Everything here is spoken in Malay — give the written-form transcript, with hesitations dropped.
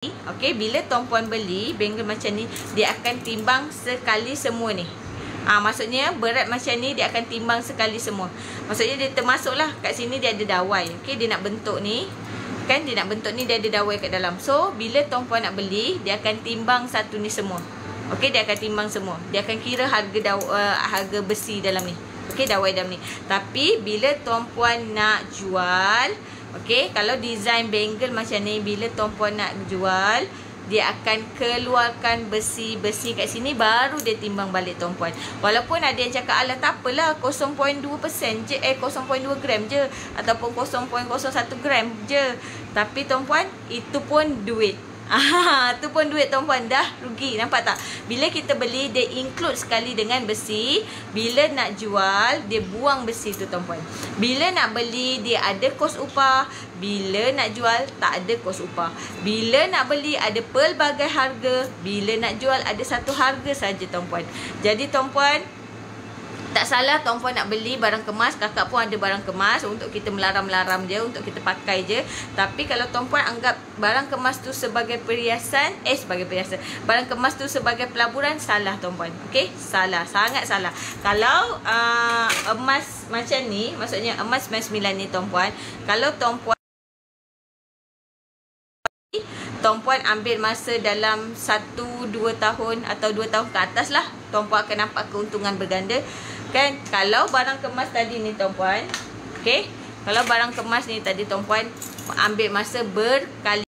Okey, bila tuan puan beli bangle macam ni, dia akan timbang sekali semua ni. Maksudnya berat macam ni dia akan timbang sekali semua. Maksudnya dia termasuklah kat sini dia ada dawai. Okey, dia nak bentuk ni. Kan dia nak bentuk ni, dia ada dawai kat dalam. So, bila tuan puan nak beli, dia akan timbang satu ni semua. Okey, dia akan timbang semua. Dia akan kira harga besi dalam ni. Okey, dawai dalam ni. Tapi bila tuan puan nak jual, okey, kalau design bangle macam ni, bila tuan puan nak jual, dia akan keluarkan besi-besi kat sini, baru dia timbang balik tuan puan. Walaupun ada yang cakap, alah tak apalah, 0.2% je, 0.2 gram je, ataupun 0.01 gram je. Tapi tuan puan, itu pun duit. Tu pun duit tuan puan, dah rugi, nampak tak? Bila kita beli, dia include sekali dengan besi. Bila nak jual, dia buang besi tu tuan puan. Bila nak beli, dia ada kos upah. Bila nak jual, tak ada kos upah. Bila nak beli, ada pelbagai harga. Bila nak jual, ada satu harga saja tuan puan. Jadi tuan puan, tak salah tuan puan nak beli barang kemas. Kakak pun ada barang kemas untuk kita melaram-laram je, untuk kita pakai je. Tapi kalau tuan puan anggap barang kemas tu sebagai perhiasan, barang kemas tu sebagai pelaburan, salah tuan puan. Okey, salah, sangat salah. Kalau emas macam ni, maksudnya emas 99 ni tuan puan, kalau tuan puan ambil masa dalam 1-2 tahun atau 2 tahun ke atas lah, tuan puan akan nampak keuntungan berganda. Kan, kalau barang kemas tadi ni tuan puan, okey, kalau barang kemas ni tadi tuan puan ambil masa berkali